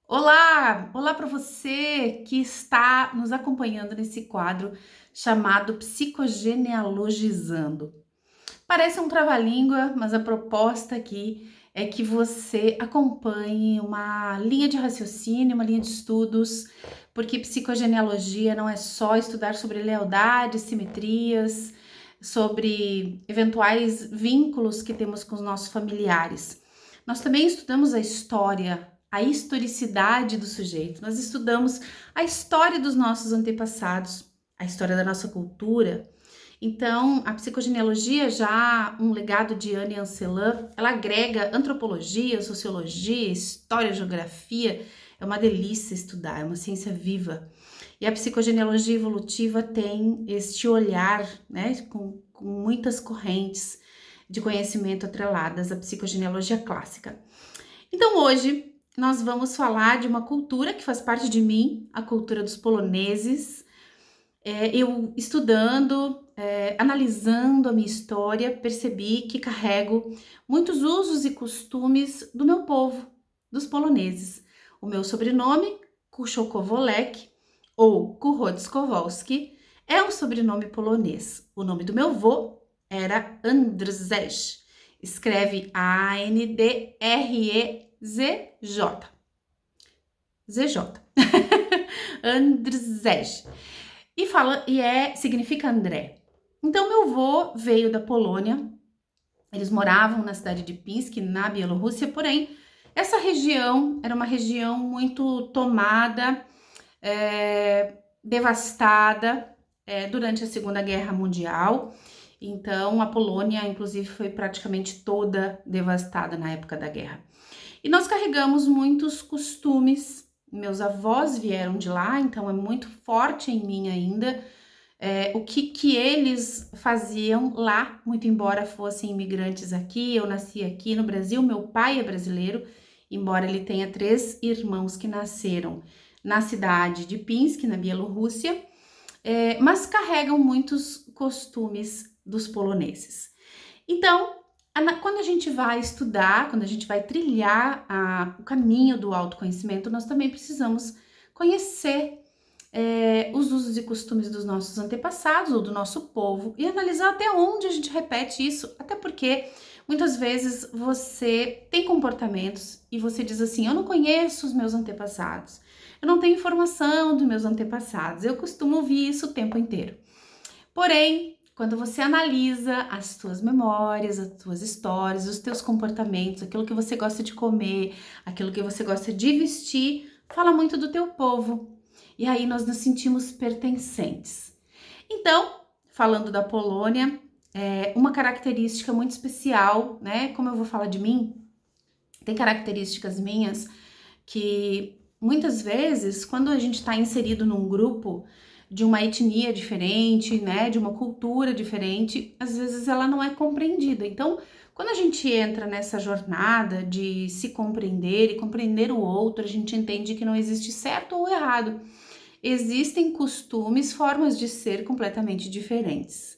Olá! Olá para você que está nos acompanhando nesse quadro chamado Psicogenealogizando. Parece um trava-língua, mas a proposta aqui é que você acompanhe uma linha de raciocínio, uma linha de estudos, porque psicogenealogia não é só estudar sobre lealdades, simetrias, sobre eventuais vínculos que temos com os nossos familiares. Nós também estudamos a história, a historicidade do sujeito. Nós estudamos a história dos nossos antepassados, a história da nossa cultura. Então, a psicogenealogia, já um legado de Anne Ancelan, ela agrega antropologia, sociologia, história, geografia. É uma delícia estudar, é uma ciência viva. E a psicogenealogia evolutiva tem este olhar, né, com muitas correntes de conhecimento atreladas à psicogenealogia clássica. Então, hoje nós vamos falar de uma cultura que faz parte de mim, a cultura dos poloneses. Eu estudando, analisando a minha história, percebi que carrego muitos usos e costumes do meu povo, dos poloneses. O meu sobrenome, Kuszokowolek, ou Kurodskowolski, é um sobrenome polonês. O nome do meu avô era Andrzej. Escreve A-N-D-R-E-Z-J. ZJ. Andrzej. Significa André. Então, meu avô veio da Polônia, eles moravam na cidade de Pinsk, na Bielorrússia, porém, essa região era uma região muito tomada, devastada, durante a Segunda Guerra Mundial. Então, a Polônia, inclusive, foi praticamente toda devastada na época da guerra. E nós carregamos muitos costumes. Meus avós vieram de lá, então é muito forte em mim ainda o que eles faziam lá, muito embora fossem imigrantes aqui. Eu nasci aqui no Brasil, meu pai é brasileiro, embora ele tenha 3 irmãos que nasceram na cidade de Pinsk, na Bielorrússia, mas carregam muitos costumes dos poloneses. Então, quando a gente vai estudar, quando a gente vai trilhar o caminho do autoconhecimento, nós também precisamos conhecer os usos e costumes dos nossos antepassados ou do nosso povo e analisar até onde a gente repete isso, até porque muitas vezes você tem comportamentos e você diz assim: eu não conheço os meus antepassados, eu não tenho informação dos meus antepassados, eu costumo ouvir isso o tempo inteiro. Porém, quando você analisa as tuas memórias, as tuas histórias, os teus comportamentos, aquilo que você gosta de comer, aquilo que você gosta de vestir, fala muito do teu povo. E aí nós nos sentimos pertencentes. Então, falando da Polônia, uma característica muito especial, né? Como eu vou falar de mim, tem características minhas que muitas vezes, quando a gente está inserido num grupo de uma etnia diferente, né, de uma cultura diferente, às vezes ela não é compreendida. Então, quando a gente entra nessa jornada de se compreender e compreender o outro, a gente entende que não existe certo ou errado. Existem costumes, formas de ser completamente diferentes.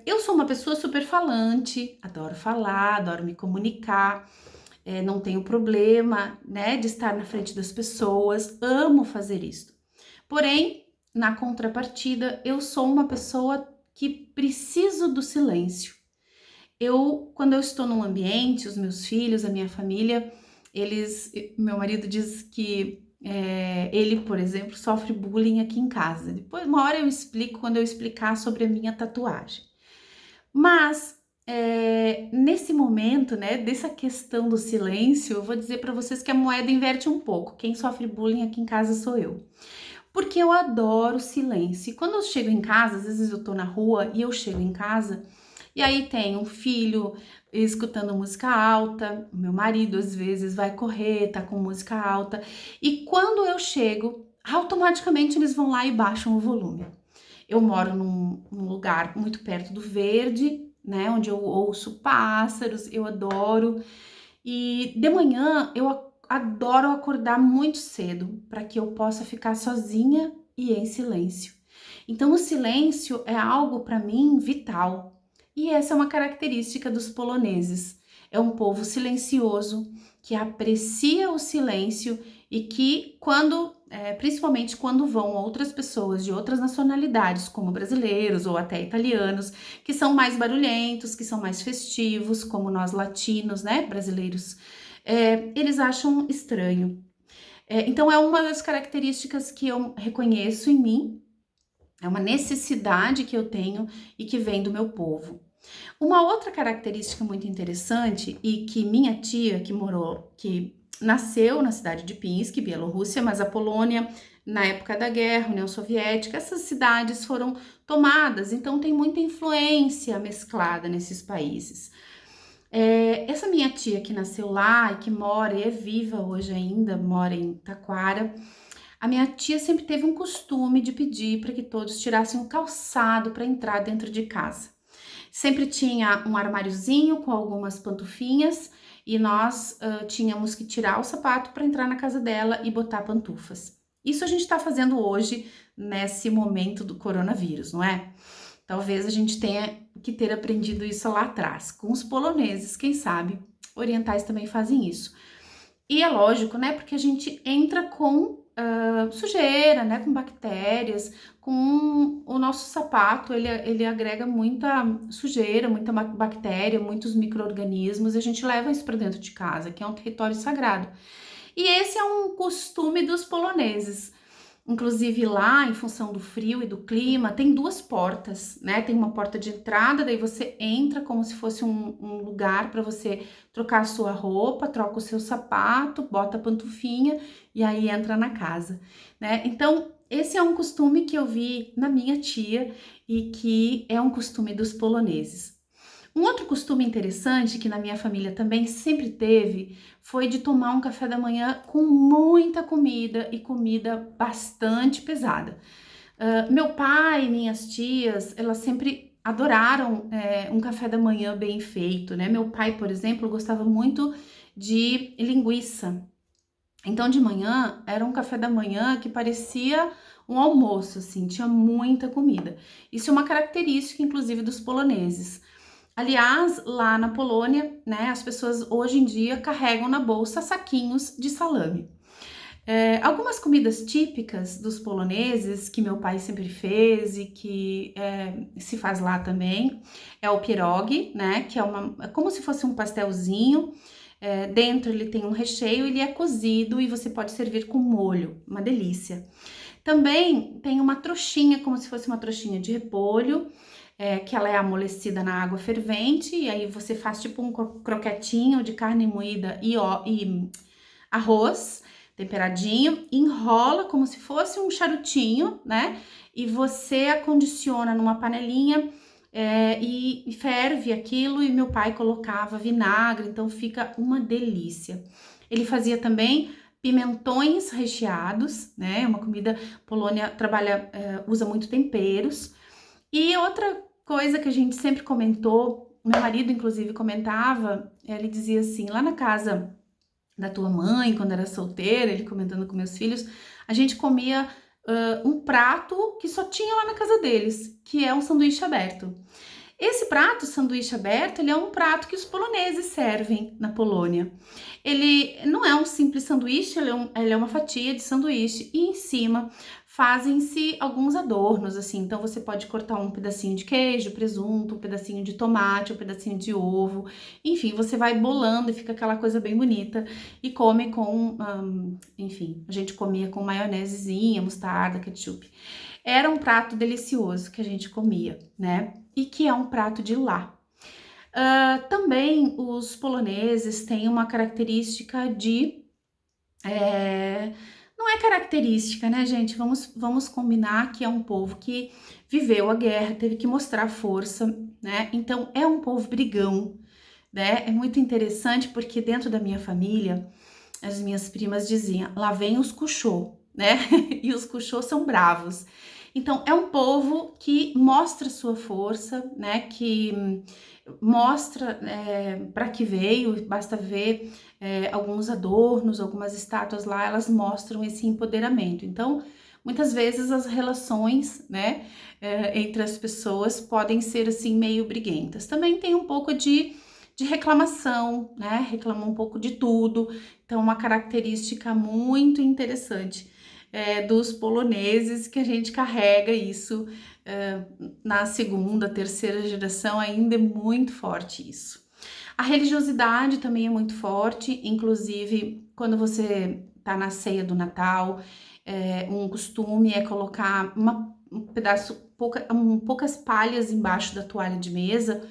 Eu sou uma pessoa super falante, adoro falar, adoro me comunicar, não tenho problema, né, de estar na frente das pessoas, amo fazer isso. Porém, na contrapartida, eu sou uma pessoa que preciso do silêncio. Quando eu estou num ambiente, os meus filhos, a minha família, meu marido diz que ele, por exemplo, sofre bullying aqui em casa. Depois, uma hora eu explico quando eu explicar sobre a minha tatuagem. Mas nesse momento, né, dessa questão do silêncio, eu vou dizer para vocês que a moeda inverte um pouco. Quem sofre bullying aqui em casa sou eu. Porque eu adoro silêncio. E quando eu chego em casa, às vezes eu tô na rua e eu chego em casa, e aí tem um filho escutando música alta, meu marido às vezes vai correr, tá com música alta, e quando eu chego, automaticamente eles vão lá e baixam o volume. Eu moro num lugar muito perto do verde, né, onde eu ouço pássaros, eu adoro. E de manhã eu adoro acordar muito cedo para que eu possa ficar sozinha e em silêncio. Então o silêncio é algo para mim vital. E essa é uma característica dos poloneses. É um povo silencioso, que aprecia o silêncio e que principalmente quando vão outras pessoas de outras nacionalidades, como brasileiros ou até italianos, que são mais barulhentos, que são mais festivos, como nós latinos, né, brasileiros, eles acham estranho. Então é uma das características que eu reconheço em mim, é uma necessidade que eu tenho e que vem do meu povo. Uma outra característica muito interessante e que minha tia que nasceu na cidade de Pinsk, Bielorrússia, mas a Polônia, na época da guerra, União Soviética, essas cidades foram tomadas, então tem muita influência mesclada nesses países. Essa minha tia que nasceu lá e que mora e é viva hoje ainda, mora em Taquara, a minha tia sempre teve um costume de pedir para que todos tirassem o calçado para entrar dentro de casa. Sempre tinha um armáriozinho com algumas pantufinhas e nós tínhamos que tirar o sapato para entrar na casa dela e botar pantufas. Isso a gente está fazendo hoje nesse momento do coronavírus, não é? Talvez a gente tenha que ter aprendido isso lá atrás. Com os poloneses, quem sabe, orientais também fazem isso. E é lógico, né? Porque a gente entra com sujeira, né? Com bactérias, com o nosso sapato, ele agrega muita sujeira, muita bactéria, muitos micro-organismos, e a gente leva isso para dentro de casa, que é um território sagrado. E esse é um costume dos poloneses. Inclusive lá, em função do frio e do clima, tem duas portas, né? Tem uma porta de entrada, daí você entra como se fosse um lugar para você trocar a sua roupa, troca o seu sapato, bota a pantufinha e aí entra na casa, né? Então, esse é um costume que eu vi na minha tia e que é um costume dos poloneses. Um outro costume interessante que na minha família também sempre teve foi de tomar um café da manhã com muita comida e comida bastante pesada. Meu pai e minhas tias, elas sempre adoraram um café da manhã bem feito, né? Meu pai, por exemplo, gostava muito de linguiça. Então, de manhã, era um café da manhã que parecia um almoço, assim, tinha muita comida. Isso é uma característica, inclusive, dos poloneses. Aliás, lá na Polônia, né, as pessoas hoje em dia carregam na bolsa saquinhos de salame. Algumas comidas típicas dos poloneses que meu pai sempre fez e que se faz lá também é o pierogi, né, que é como se fosse um pastelzinho. Dentro ele tem um recheio, ele é cozido e você pode servir com molho, uma delícia. Também tem uma trouxinha, como se fosse uma trouxinha de repolho, que ela é amolecida na água fervente, e aí você faz tipo um croquetinho de carne moída e arroz temperadinho, enrola como se fosse um charutinho, né? E você acondiciona numa panelinha e ferve aquilo, e meu pai colocava vinagre, então fica uma delícia. Ele fazia também pimentões recheados, né? Uma comida, Polônia usa muito temperos. E outra coisa que a gente sempre comentou, meu marido inclusive comentava, ele dizia assim, lá na casa da tua mãe, quando era solteira, ele comentando com meus filhos, a gente comia um prato que só tinha lá na casa deles, que é um sanduíche aberto. Esse prato, sanduíche aberto, ele é um prato que os poloneses servem na Polônia. Ele não é um simples sanduíche, ele é uma fatia de sanduíche e em cima fazem-se alguns adornos, assim. Então você pode cortar um pedacinho de queijo, presunto, um pedacinho de tomate, um pedacinho de ovo. Enfim, você vai bolando e fica aquela coisa bem bonita e come com, enfim, a gente comia com maionesezinha, mostarda, ketchup. Era um prato delicioso que a gente comia, né? E que é um prato de lá. Também os poloneses têm uma característica de... não é característica, né, gente? Vamos combinar que é um povo que viveu a guerra, teve que mostrar força, né? Então, é um povo brigão, né? É muito interessante porque dentro da minha família, as minhas primas diziam, lá vem os cuxô, né? E os cuxô são bravos. Então, é um povo que mostra sua força, né? Que mostra para que veio, basta ver alguns adornos, algumas estátuas lá, elas mostram esse empoderamento. Então, muitas vezes as relações, né, entre as pessoas podem ser assim meio briguentas. Também tem um pouco de de reclamação, né? Reclamam um pouco de tudo. Então, uma característica muito interessante dos poloneses, que a gente carrega isso na segunda, terceira geração, ainda é muito forte isso. A religiosidade também é muito forte, inclusive quando você tá na ceia do Natal, um costume é colocar um pedaço, poucas palhas embaixo da toalha de mesa,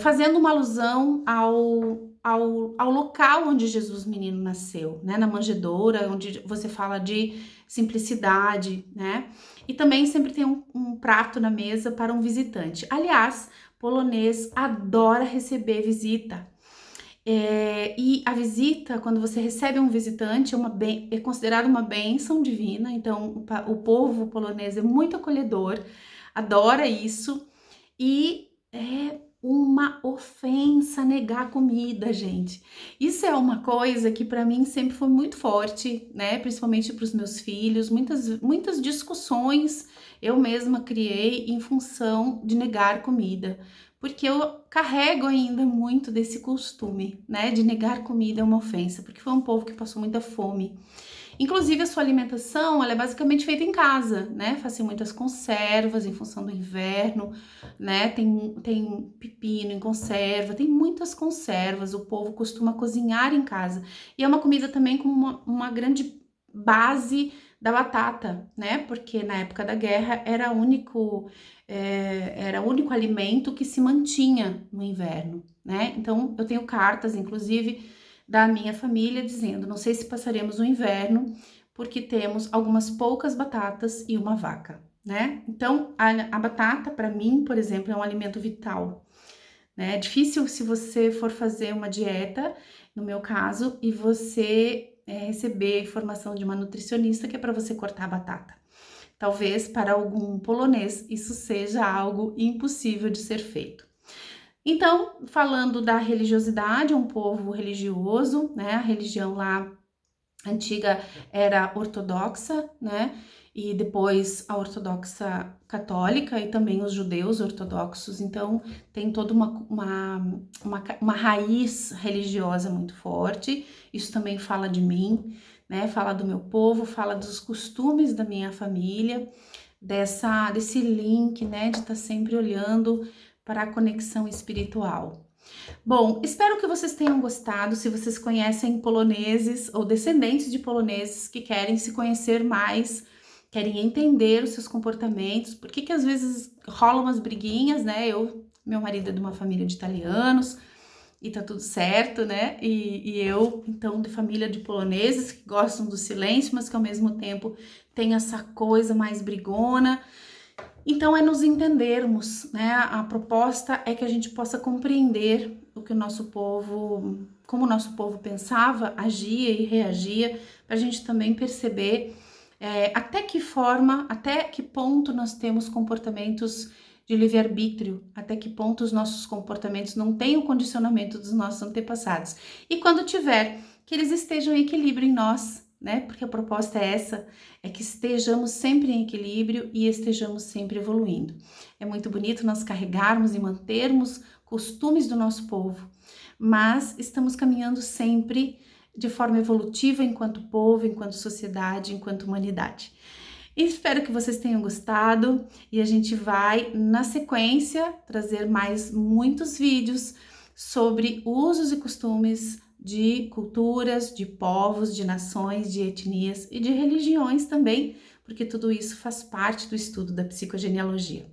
fazendo uma alusão ao local onde Jesus menino nasceu, né? Na manjedoura, onde você fala de simplicidade, né? E também sempre tem um prato na mesa para um visitante. Aliás, polonês adora receber visita. E a visita, quando você recebe um visitante, é considerado uma bênção divina. Então, o povo polonês é muito acolhedor, adora isso. E é uma ofensa negar comida, gente. Isso é uma coisa que para mim sempre foi muito forte, né? Principalmente para os meus filhos, muitas discussões eu mesma criei em função de negar comida, porque eu carrego ainda muito desse costume, né? De negar comida é uma ofensa, porque foi um povo que passou muita fome. Inclusive, a sua alimentação, ela é basicamente feita em casa, né? Fazem muitas conservas em função do inverno, né? Tem pepino em conserva, tem muitas conservas, o povo costuma cozinhar em casa. E é uma comida também com uma grande base da batata, né? Porque na época da guerra era o único alimento que se mantinha no inverno, né? Então, eu tenho cartas, inclusive, da minha família dizendo: não sei se passaremos o inverno porque temos algumas poucas batatas e uma vaca, né? Então, a batata, para mim, por exemplo, é um alimento vital, né? É difícil se você for fazer uma dieta, no meu caso, e você receber informação de uma nutricionista que é para você cortar a batata. Talvez para algum polonês isso seja algo impossível de ser feito. Então, falando da religiosidade, é um povo religioso, né? A religião lá antiga era ortodoxa, né? E depois a ortodoxa católica e também os judeus ortodoxos. Então, tem toda uma raiz religiosa muito forte. Isso também fala de mim, né? Fala do meu povo, fala dos costumes da minha família, desse link, né? De estar sempre olhando para a conexão espiritual. Bom, espero que vocês tenham gostado. Se vocês conhecem poloneses ou descendentes de poloneses que querem se conhecer mais, querem entender os seus comportamentos, por que às vezes rolam umas briguinhas, né? Meu marido é de uma família de italianos e tá tudo certo, né? E eu, então, de família de poloneses que gostam do silêncio, mas que ao mesmo tempo tem essa coisa mais brigona. Então, é nos entendermos, né? A proposta é que a gente possa compreender o que o nosso povo, como o nosso povo pensava, agia e reagia, para a gente também perceber até que ponto nós temos comportamentos de livre-arbítrio, até que ponto os nossos comportamentos não têm o condicionamento dos nossos antepassados. E quando tiver, que eles estejam em equilíbrio em nós, né? Porque a proposta é essa, é que estejamos sempre em equilíbrio e estejamos sempre evoluindo. É muito bonito nós carregarmos e mantermos costumes do nosso povo, mas estamos caminhando sempre de forma evolutiva enquanto povo, enquanto sociedade, enquanto humanidade. E espero que vocês tenham gostado e a gente vai, na sequência, trazer mais muitos vídeos sobre usos e costumes de culturas, de povos, de nações, de etnias e de religiões também, porque tudo isso faz parte do estudo da psicogenealogia.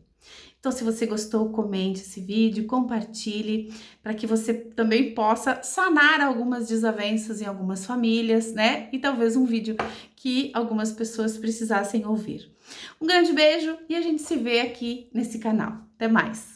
Então, se você gostou, comente esse vídeo, compartilhe, para que você também possa sanar algumas desavenças em algumas famílias, né? E talvez um vídeo que algumas pessoas precisassem ouvir. Um grande beijo e a gente se vê aqui nesse canal. Até mais!